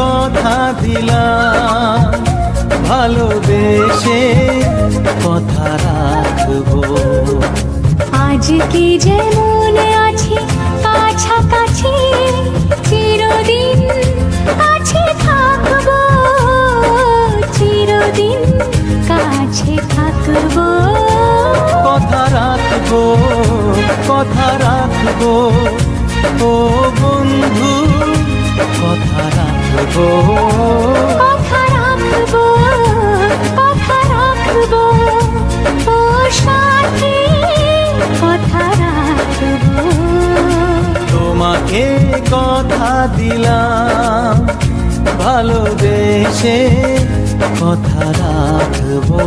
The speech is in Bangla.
কথা দিলাম, ভালোবেসে কথা রাখবো। আজকে যেমন আছি কাছাকাছি, চিরদিন কাছে থাকবো, চিরদিন কাছে থাকবো। কথা রাখবো, কথা রাখবো, ও বন্ধু কথা রাখবো। কথা রাখবো, কথা রাখবো, ও সাথী কথা রাখবো। তোমাকে কথা দিলাম, ভালোবেসে কথা রাখবো।